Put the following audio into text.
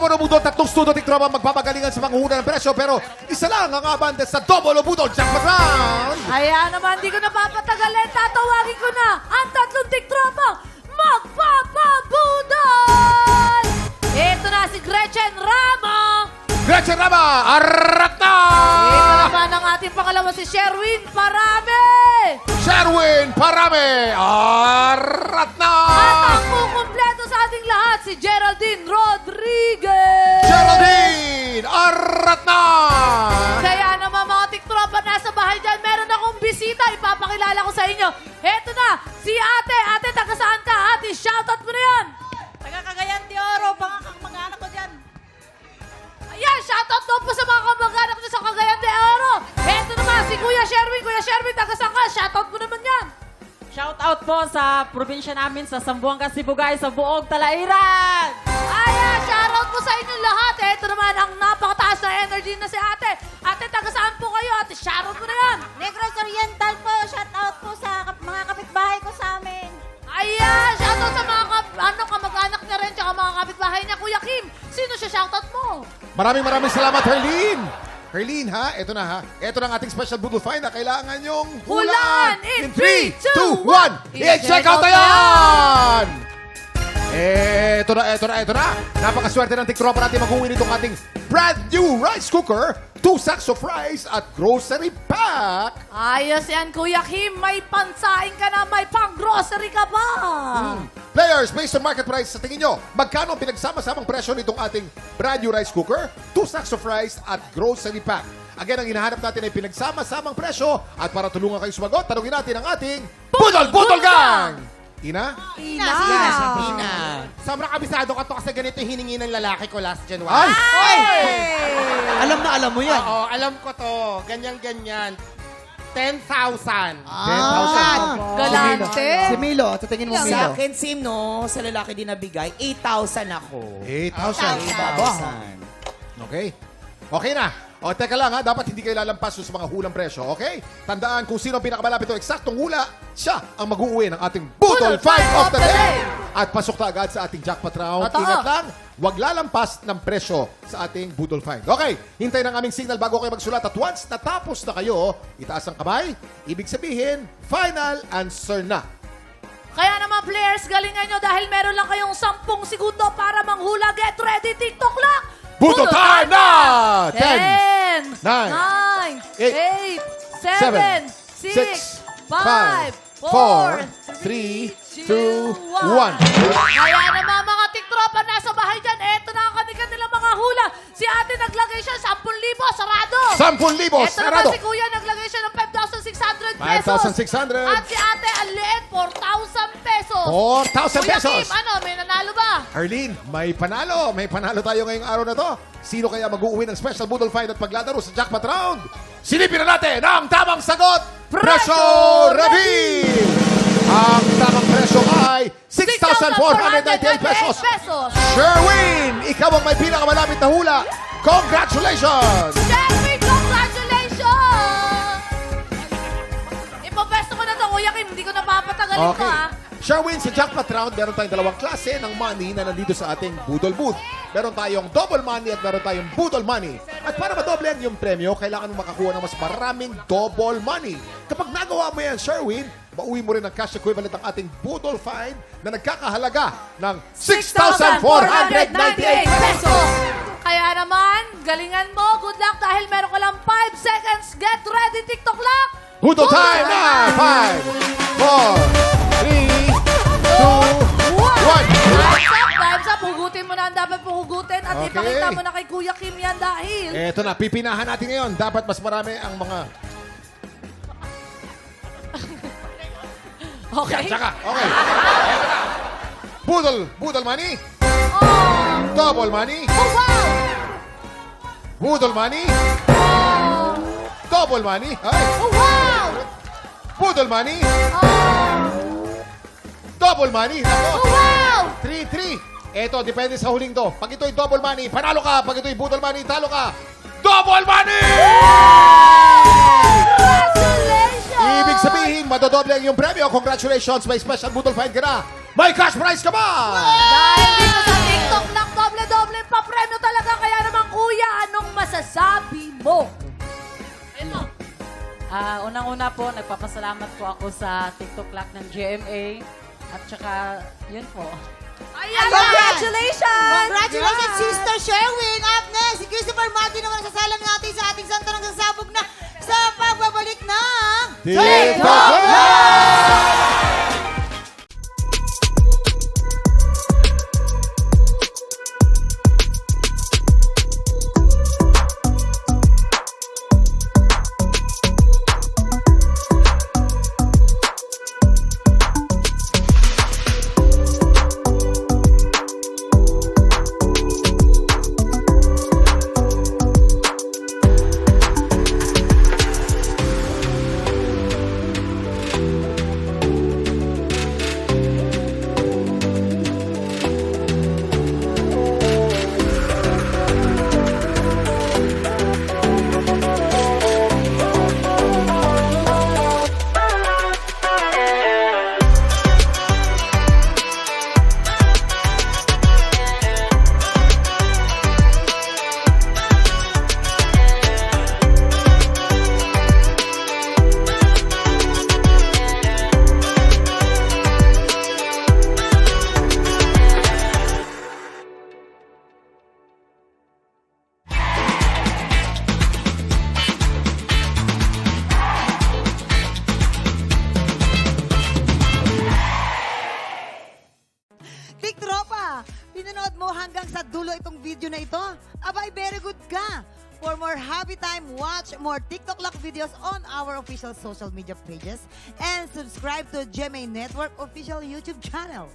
Double o Budol, tatlong studio tiktropa magpapagalingan sa panguhuna ng presyo. Pero isa lang ang abante sa Double o Budol Jackpot Round. Kaya naman, di ko napapatagalin. Tatawagin ko na ang tatlong tiktropang magpapabudol! Ito na si Gretchen Rama. Gretchen Rama, arat na! Ito naman ang ating pangalawa si Sherwin Parame. Sherwin Parame, arat na! At ang kukumpleto sa ating lahat, si Geraldine Rodriguez. Geraldine, arat na! Kaya naman mga tiktropa nasa bahay dyan, meron akong bisita. Ipapakilala ko sa inyo. Heto na, si ate. Ate, taga saan ka? Ate, shoutout mo na yan. Taga Cagayan de Oro, mga anak ko dyan. Ayan, shoutout daw po sa mga kamag-anak nyo sa Cagayan de Oro. Heto naman, si Kuya Sherwin. Kuya Sherwin, taga saan ka? Shoutout mo naman yan. Shout out po sa probinsya namin sa Zamboanga, Sibugay, sa buong Talairan. Ayan, shoutout po sa inyo lahat. Heto naman, ang napakataas na energy na si ate. Ate, taga saan po kayo? Ate, shoutout mo na yan. Negros Oriental po, shout out po sa mga kapitbahay ko sa amin. Ayan, shoutout sa mga kamag-anak niya rin, tsaka mga kapitbahay niya. Kuya Kim, sino siya shoutout mo? Maraming salamat, Herlene. Herlene, ha? Ito na, ha? Ito na ang ating special Budol Find na kailangan yung Hulaan in 3, 2, 1. I-check out na yan! Ito na. Napakaswerte ng tiktropa natin mag-uwi nitong ating brand new rice cooker, 2 sacks of rice at grocery pack. Ayos yan, Kuya Kim. May pansaing ka na, may pang-grocery ka pa. Players, based on market price, sa tingin nyo, magkano ang pinagsama-samang presyo nitong ating brand new rice cooker, 2 sacks of rice at grocery pack? Again, ang hinahanap natin ay pinagsama-samang presyo at para tulungan kayo sumagot, tanungin natin ang ating Budol Gang! Ina? Ina. Sobrang kabisado ka to kasi ganito yung hiningi ng lalaki ko last Ay! January. Alam na alam mo yan. Oo, alam ko to. Ganyan-ganyan. 10,000. 10,000. Galante. Si Milo, sa tingin mo Sa Milo. akin, Sim, no? Sa lalaki din nabigay, 8,000 ako. 8,000. Okay. Okay na. O, teka lang ha, dapat hindi kayo lalampas sa mga hulang presyo, okay? Tandaan kung sino ang pinakamalapit o eksaktong hula, siya ang mag-uuwi ng ating Budol Fight of the Day! At pasok na agad sa ating jackpot round. Totoo. Ingat lang, huwag lalampas ng presyo sa ating Budol Fight. Okay, hintayin ang aming signal bago kayo magsulat at once natapos na kayo, itaas ang kamay, ibig sabihin, final answer na. Kaya naman, players, galingan nyo dahil meron lang kayong 10 segundo para manghula. Get ready, TikTok clock! Budol time na! 10, 9, 8, 7, 6, 5, 4, 3, 2, 1. Kaya naman mga tiktropa nasa bahay dyan, eto na ang kanilang mga hula. Si ate naglagay siya 10,000, sarado. 10,000, Eto sarado. naman si kuya naglagay siya ng 5,600 pesos. 5,600. At si ate ang liit, 4,000 pesos. 4,000 Kuya pesos. Kim, ano, may nanalo ba? Arlene, may panalo. May panalo tayo ngayong araw na to. Sino kaya mag-uwi ng special Budol Fight at paglalaro sa jackpot round? Silipin na natin ang tamang sagot. Presyo reveal! Ang tamang presyo ay 6,498 pesos. Sherwin, ikaw ang may pinakamalapit na hula. Congratulations! Sherwin, congratulations! Ipapesto ko na to, Kuya Kim. Hindi ko napapatagalin Okay. pa. Sherwin, sa jackpot round, meron tayong dalawang klase ng money na nandito sa ating Budol Booth. Meron tayong double money at meron tayong Budol money. At para madoble yung premyo, kailangan mo makakuha ng mas maraming double money. Kapag nagawa mo yan, Sherwin, mauwi mo rin ang cash equivalent ng ating Budol Find na nagkakahalaga ng 6,498 pesos. Kaya naman, galingan mo. Good luck dahil meron ka lang 5 seconds. Get ready, TikTok clock! Budol time na! 5, 4, 3, 2, 1. Time's up. Hugutin mo na ang dapat puhugutin at Okay. ipakita mo na kay Kuya Kim yan dahil... Eto na, pipinahan natin ngayon. Dapat mas marami ang mga... Okay. Tsaka, okay. Budol money. Oh, Double money. oh wow! Budol money. Oh, Double money. Ay. oh wow! Budol money. Oh, Double money. Nako. oh wow! 3-3. Eto, depende sa huling to. Pag ito'y double money, panalo ka. Pag ito'y budol money, talo ka. Double money! Congratulations! Ibig sabihin, madodoble ang iyong premyo. Congratulations, may special budol find ka na. May cash prize ka ba? Dahil dito sa TikTok lang doble-doble pa premyo talaga. Kaya naman, kuya, anong masasabi mo? Ayun mo. Unang-una po, nagpapasalamat po ako sa TikTok Lock ng GMA. At saka, yun po. Ayan! Congratulations! Congratulations, Sister Sherwin! Up next, si Christopher Martin naman sasalang natin sa ating santo ng sasabog na sa pagbabalik ng... TikTok Tiktropa, pinanood mo hanggang sa dulo itong video na ito? Abay, very good ka! For more happy time, watch more TikTok Lock videos on our official social media pages and subscribe to GMA Network official YouTube channel.